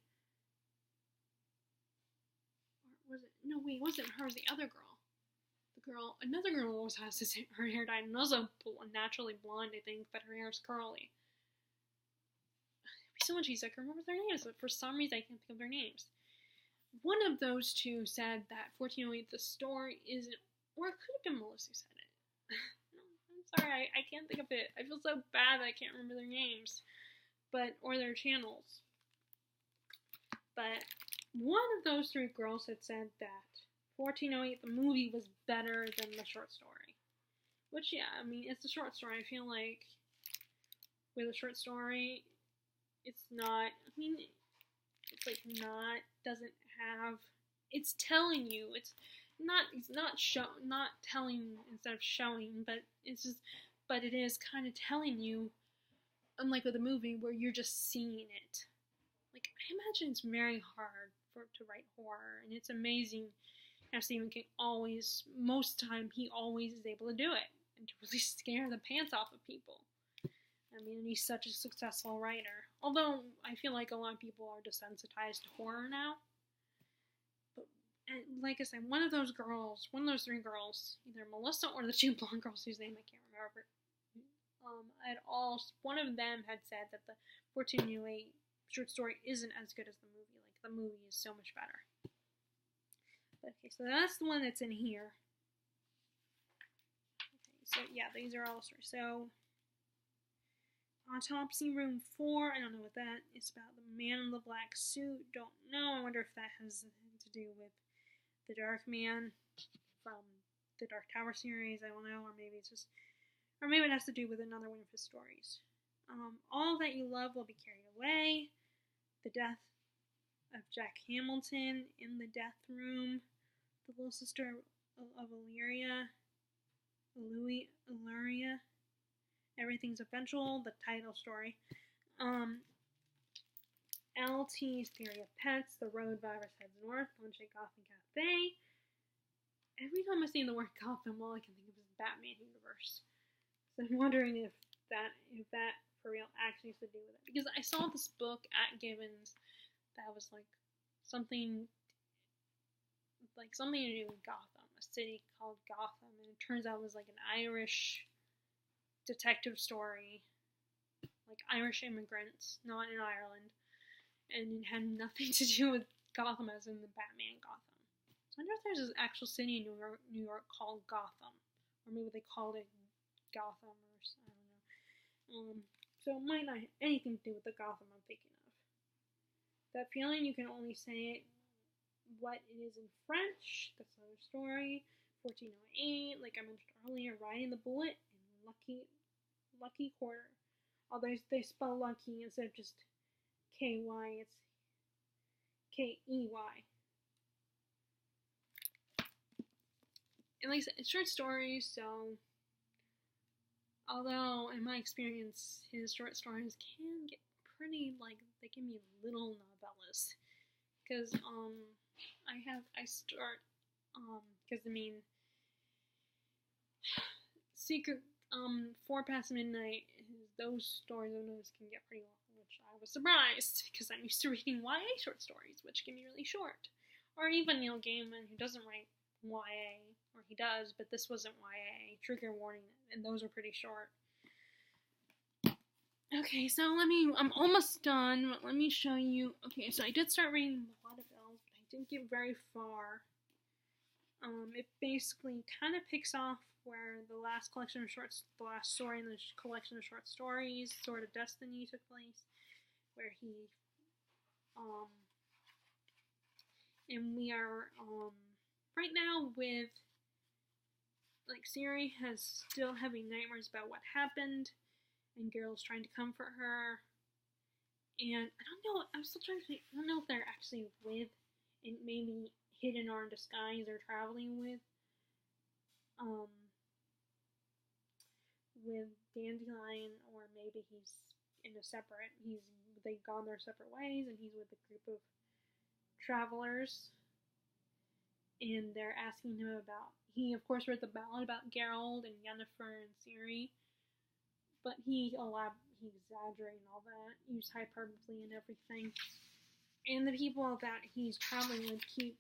[SPEAKER 1] Or was it? No, wait, it wasn't her. It was the other girl. Another girl always has her hair dyed, and also naturally blonde, I think, but her hair is curly. It'd be so much easier. I can remember their names, but for some reason I can't think of their names. One of those two said that 1408 the story isn't, or it could have been Melissa who said it. No, I'm sorry, I can't think of it. I feel so bad that I can't remember their names, or their channels. But one of those three girls had said that 1408 the movie was better than the short story. Which, yeah, I mean, it's a short story. I feel like with a short story, it's not, I mean, it's like doesn't have, it's telling you, it's not telling instead of showing, but it is kind of telling you, unlike with a movie where you're just seeing it. Like, I imagine it's very hard to write horror, and it's amazing how Stephen King most time, he always is able to do it, and to really scare the pants off of people. I mean, he's such a successful writer. Although, I feel like a lot of people are desensitized to horror now. But, like I said, one of those three girls, either Melissa or the two blonde girls whose name I can't remember, one of them had said that the 1408 short story isn't as good as the movie. Like, the movie is so much better. But, okay, so that's the one that's in here. Okay, so yeah, these are all the stories. So, Autopsy Room 4, I don't know what that is about. The Man in the Black Suit, don't know. I wonder if that has to do with the Dark Man from the Dark Tower series. I don't know, or maybe it has to do with another one of his stories. All That You Love Will Be Carried Away. The Death of Jack Hamilton, In the Death Room, The Little Sister of Illyria, Everything's Eventual, the title story. LT's Theory of Pets, The Road Virus Heads North, Luncheon Gotham Cafe. Every time I see the word Gotham, all I can think of is Batman universe. So I'm wondering if that for real actually has to do with it. Because I saw this book at Gibbons that was like something to do with Gotham, a city called Gotham, and it turns out it was like an Irish detective story, like Irish immigrants, not in Ireland, and it had nothing to do with Gotham as in the Batman Gotham. So I wonder if there's an actual city in New York called Gotham, or maybe they called it Gotham, or I don't know. So it might not have anything to do with the Gotham I'm thinking of. That feeling, you can only say it what it is in French. That's another story. 1408, like I mentioned earlier, Riding the Bullet, and Lucky Quarter. Although they spell lucky instead of just KY, it's KEY. And like I said, it's short stories, so although in my experience his short stories can get pretty, like, they can be little novellas. Because because I mean, Secret, 4 Past Midnight, those stories of those can get pretty long, which I was surprised, because I'm used to reading YA short stories, which can be really short. Or even Neil Gaiman, who doesn't write YA, or he does, but this wasn't YA, trigger warning, and those are pretty short. Okay, so I'm almost done. Let me show you. Okay, so I did start reading The Blood of Elves, but I didn't get very far. It basically kind of picks off where the last story in the collection of short stories, Sword of Destiny, took place, where um, and we are, right now with, like, Ciri has still having nightmares about what happened, and Geralt's trying to comfort her, and I don't know, I'm still trying to think, I don't know if they're actually with, and maybe hidden or in disguise, or traveling um, with Dandelion, or maybe they've gone their separate ways, and he's with a group of travelers, and they're asking him about. He of course wrote the ballad about Geralt and Yennefer and Ciri, but he exaggerated all that, used hyperbole and everything. And the people that he's traveling with keep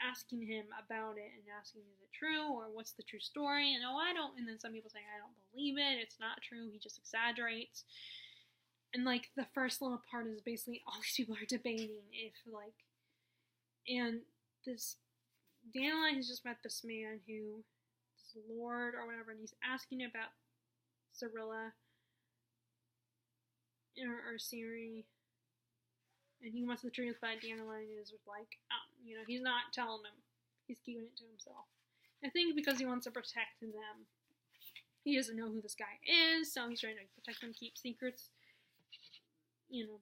[SPEAKER 1] asking him about it and asking, is it true, or what's the true story? And I don't. And then some people saying, I don't believe it. It's not true. He just exaggerates. And like the first little part is basically all these people are debating if and this Dandelion has just met this man who is Lord or whatever, and he's asking about Cirilla or Ciri, and he wants the truth, but Dandelion is like, he's not telling him. He's keeping it to himself. I think because he wants to protect them. He doesn't know who this guy is, so he's trying to protect them, keep secrets,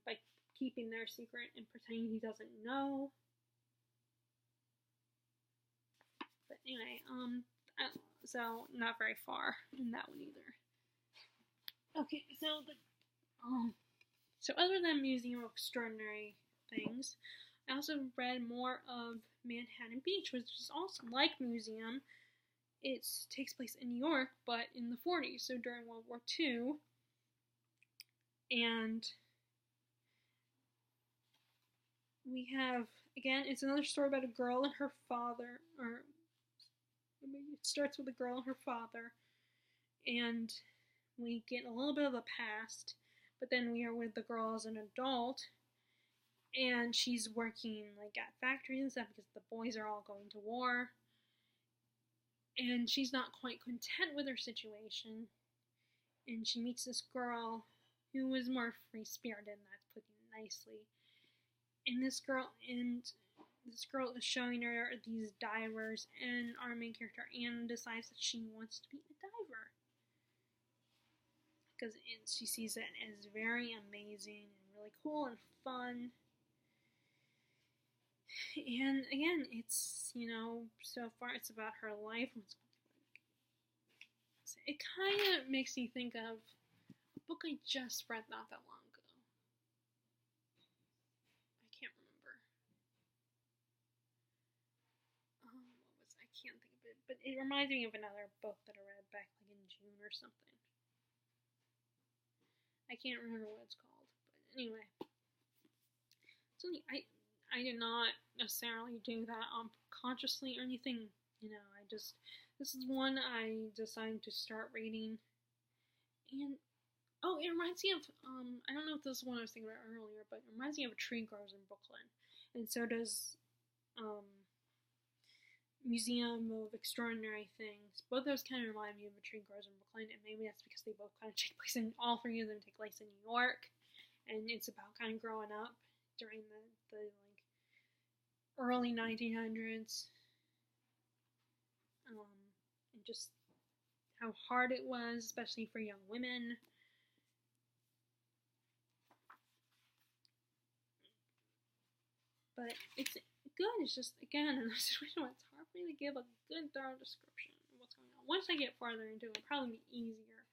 [SPEAKER 1] by keeping their secret and pretending he doesn't know. But anyway, so not very far in that one either. Okay, so other than Museum of Extraordinary Things, I also read more of Manhattan Beach, which is also like Museum. It takes place in New York, but in the 40s, so during World War II. And we have, again, it's another story about a girl and her father, or maybe it starts with a girl and her father, and we get a little bit of the past, but then we are with the girl as an adult, and she's working like at factories and stuff because the boys are all going to war, and she's not quite content with her situation, and she meets this girl who is more free-spirited, and that's put nicely. And this girl is showing her these divers, and our main character Anne decides that she wants to be a diver because she sees it as very amazing and really cool and fun. And again, it's, so far it's about her life. It kind of makes me think of a book I just read not that long ago. I can't remember. I can't think of it, but it reminds me of another book that I read back like in June or something. I can't remember what it's called, but anyway. So I did not necessarily do that consciously or anything. This is one I decided to start reading. And, it reminds me of, I don't know if this is one I was thinking about earlier, but it reminds me of A Tree Grows in Brooklyn. And so does, Museum of Extraordinary Things. Both those kind of remind me of A Tree Grows in Brooklyn, and maybe that's because they both kind of take place all three of them take place in New York, and it's about kind of growing up during the early 1900s, and just how hard it was, especially for young women. But it's good. It's just, again, in a situation where it's hard for me to give a good, thorough description of what's going on. Once I get farther into it, it'll probably be easier.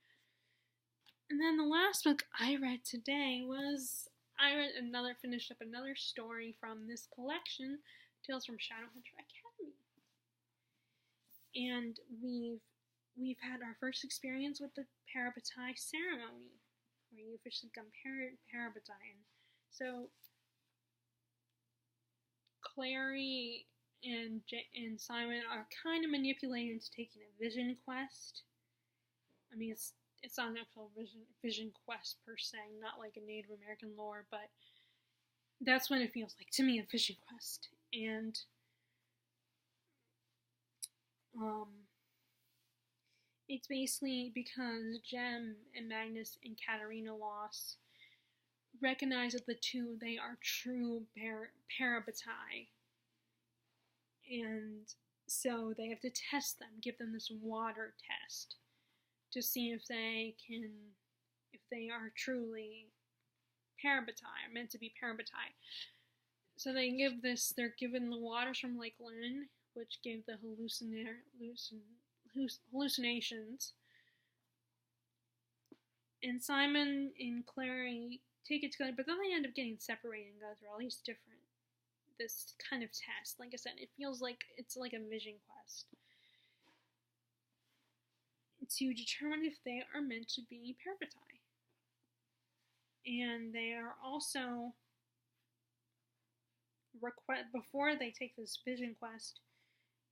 [SPEAKER 1] And then the last book I read today was, finished up another story from this collection, Tales from Shadowhunter Academy. And we've had our first experience with the Parabatai ceremony, where you officially become Parabatai. And so Clary and Simon are kind of manipulated into taking a vision quest. I mean, it's it's not an actual Vision Quest per se, not like a Native American lore, but that's what it feels like to me, a Vision Quest. And it's basically because Jem and Magnus and Katarina Loss recognize that the two, they are true parabatai. And so they have to test them, give them this water test to see if they are truly parabatai, meant to be parabatai. So they're given the waters from Lake Lynn, which gave the hallucinations. And Simon and Clary take it together, but then they end up getting separated and go through all these different, this kind of test. Like I said, it feels like it's like a Vision Quest to determine if they are meant to be parabatai. And they are also before they take this Vision Quest,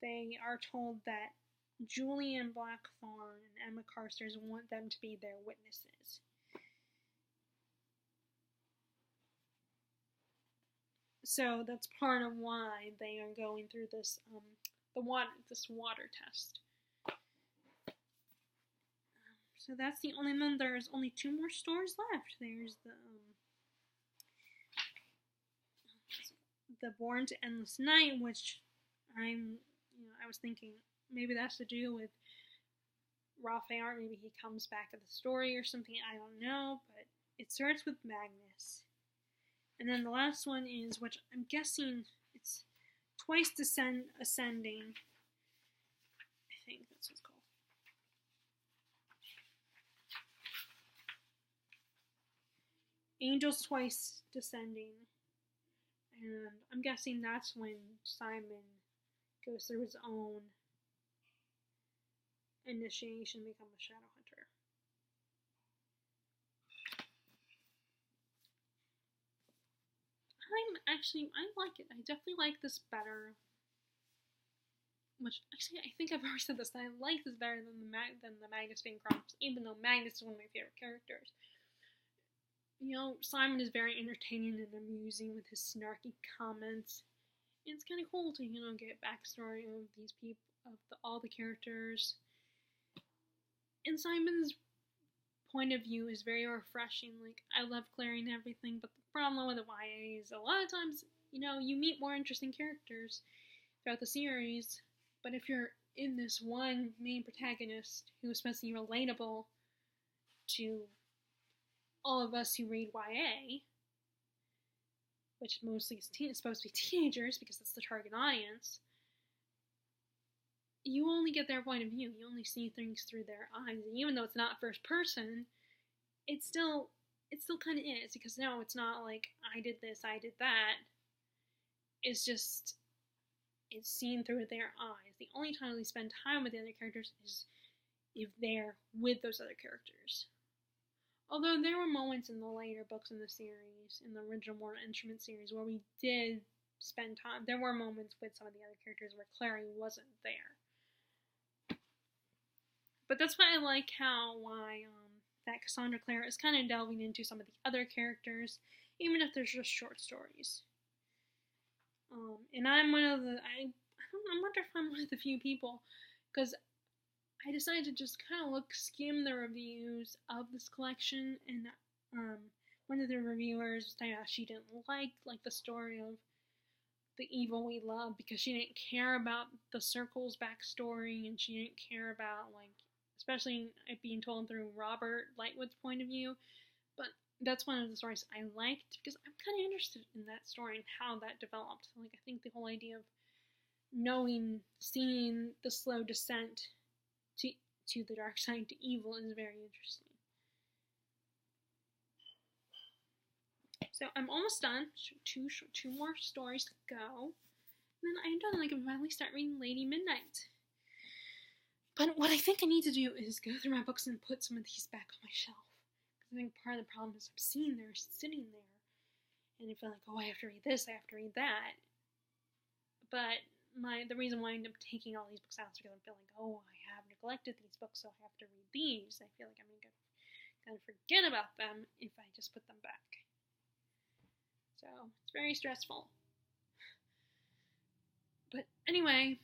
[SPEAKER 1] they are told that Julian Blackthorn and Emma Carstairs want them to be their witnesses. So that's part of why they are going through this this water test. So that's the only one. There's only 2 more stories left. There's the Born to Endless Night, which I was thinking maybe that's to do with Raphael. Maybe he comes back at the story or something. I don't know, but it starts with Magnus. And then the last one is, which I'm guessing it's Twice Ascending. I think that's what it's called. Angels Twice Descending. And I'm guessing that's when Simon goes through his own initiation to become a Shadowhunter. I like it. I definitely like this better. Which, actually, I think I've already said this. I like this better than the Magnus Bane Chronicles, even though Magnus is one of my favorite characters. Simon is very entertaining and amusing with his snarky comments. And it's kind of cool to, get backstory of these people, of all the characters. And Simon's point of view is very refreshing. Like, I love Clary and everything, but the problem with the YA is a lot of times, you meet more interesting characters throughout the series, but if you're in this one main protagonist who is supposed to be relatable to all of us who read YA, which mostly is supposed to be teenagers because that's the target audience, you only get their point of view. You only see things through their eyes. And even though it's not first person, it still kind of is, because no, it's not like I did this, I did that. It's just, it's seen through their eyes. The only time we spend time with the other characters is if they're with those other characters. Although there were moments in the later books in the series, in the original Mortal Instruments series, where we did spend time. There were moments with some of the other characters where Clary wasn't there. But that's why I like why that Cassandra Clare is kind of delving into some of the other characters, even if there's just short stories. And I'm one of the, I wonder if I'm one of the few people, because I decided to just kind of skim the reviews of this collection, and one of the reviewers said she didn't like the story of the evil we love, because she didn't care about the Circle's backstory, and she didn't care about, especially it being told through Robert Lightwood's point of view. But that's one of the stories I liked, because I'm kind of interested in that story and how that developed. I think the whole idea of seeing the slow descent to the dark side, to evil, is very interesting. So I'm almost done. Two more stories to go. And then I'm done. I can finally start reading Lady Midnight. But what I think I need to do is go through my books and put some of these back on my shelf. Because I think part of the problem is I'm sitting there, and I feel like, oh, I have to read this, I have to read that. But the reason why I'm taking all these books out is because I'm feeling, oh, I have neglected these books, so I have to read these. I feel like I'm gonna forget about them if I just put them back. So it's very stressful. But anyway,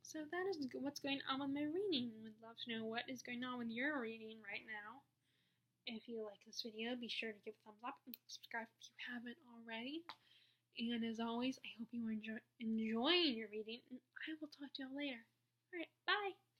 [SPEAKER 1] so that is what's going on with my reading. Would love to know what is going on with your reading right now. If you like this video, be sure to give a thumbs up and subscribe if you haven't already. And as always, I hope you are enjoying your reading, and I will talk to you all later. Alright, bye!